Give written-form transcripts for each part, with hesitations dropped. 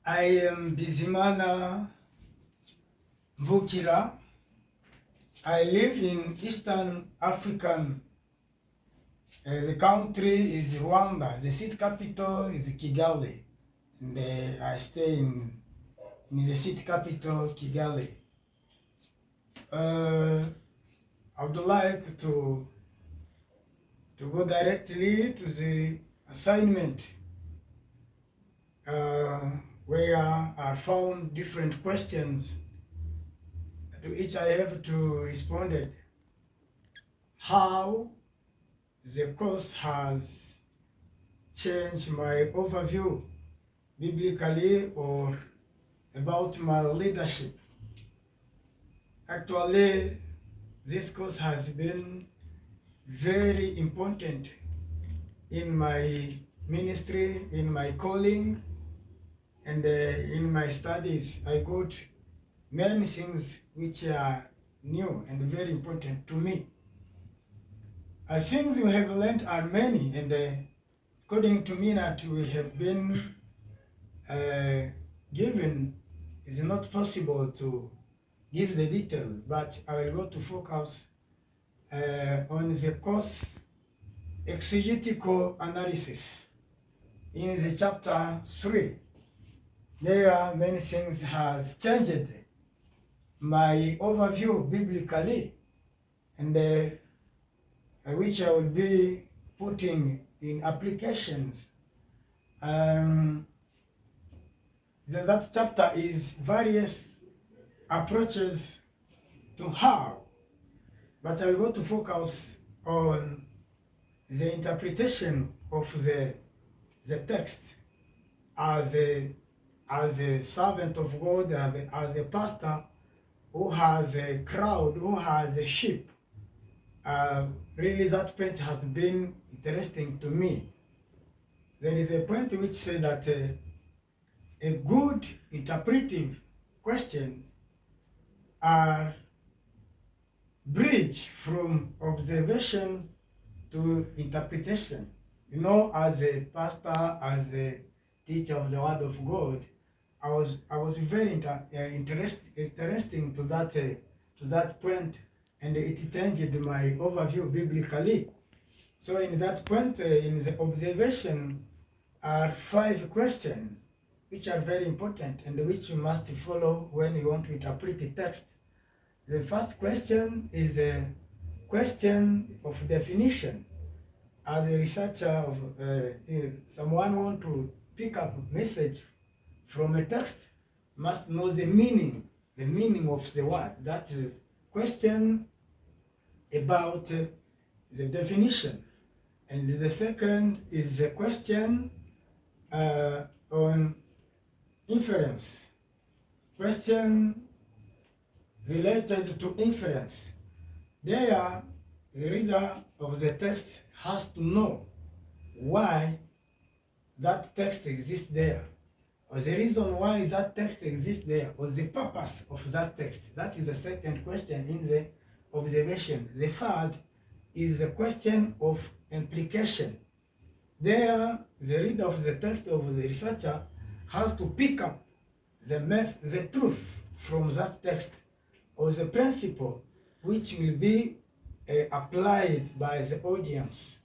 I am Bizimana Mvukira. I live in Eastern African. The country is Rwanda. The city capital is Kigali. And I stay in the city capital, Kigali. I would like to go directly to the assignment where I found different questions to which I have to respond. How the course has changed my overview biblically or about my leadership. Actually, this course has been very important in my ministry, in my calling, and in my studies. I got many things which are new and very important to me. Things we have learned are many, and according to me that we have been given, is not possible to give the detail, but I will go to focus on the course exegetical analysis in the chapter 3. There many things has changed my overview biblically, and which I will be putting in applications. That chapter is various approaches to how, but I'll go to focus on the interpretation of the text as a servant of God, as a pastor who has a crowd, who has a sheep. Really, that point has been interesting to me. There is a point which says that a good interpretive questions are bridge from observations to interpretation. You know, as a pastor, as a teacher of the Word of God, I was very interesting to that point, and it changed my overview biblically. So in that point, in the observation, are 5 questions which are very important and which you must follow when you want to interpret the text. The first question is a question of definition. As a researcher, of someone want to pick up a message from a text, must know the meaning of the word. That is question about the definition. And the second is a question on inference. Question related to inference. There, the reader of the text has to know why that text exists there, or the reason why that text exists there, or the purpose of that text. That is the second question in the observation. The third is the question of implication. There, the reader of the text, of the researcher, has to pick up the truth from that text, or the principle which will be applied by the audience.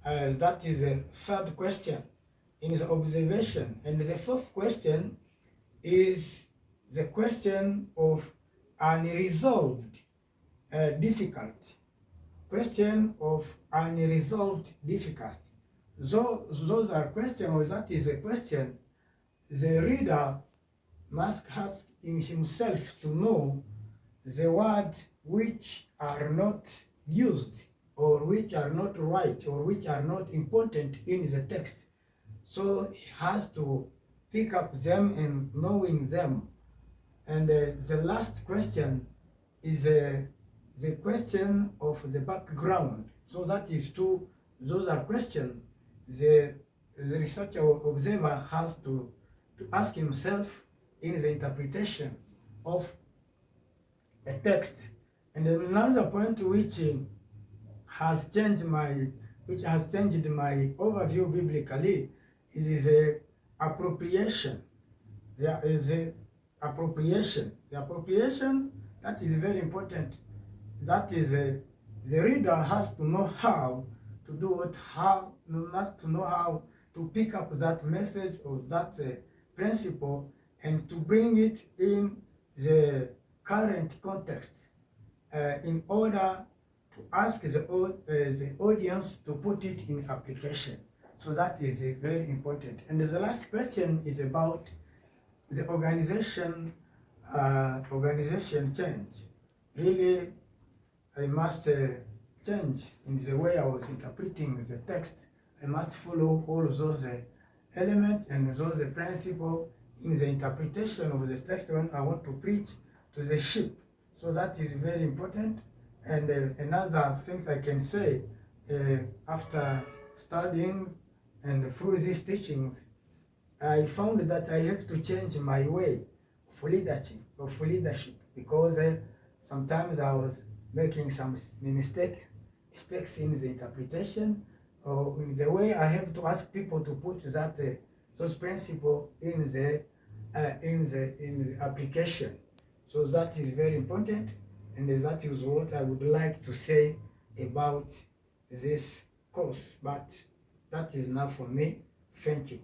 That is the third question in the observation. And the fourth question is the question of unresolved difficulty. Question of unresolved difficulty. Those are questions, or that is a question the reader must ask himself to know the words which are not used, or which are not right, or which are not important in the text. So he has to pick up them and knowing them. And the last question is the question of the background. So that is those are questions the researcher or observer has to ask himself in the interpretation of a text. And another point which has changed my overview biblically is appropriation. there is a appropriation. The appropriation, that is very important. That is the reader has to know how to do it, how not to know how to pick up that message or that principle and to bring it in the current context in order to ask the audience to put it in application. So that is very important. And the last question is about the organization change. Really, I must change in the way I was interpreting the text. I must follow all those elements and those principles in the interpretation of the text when I want to preach to the sheep. So that is very important. And another things I can say after studying and through these teachings, I found that I have to change my way of leadership because sometimes I was making some mistakes in the interpretation or in the way I have to ask people to put that those principles in the application. So that is very important, and that is what I would like to say about this course. But that is enough for me. Thank you.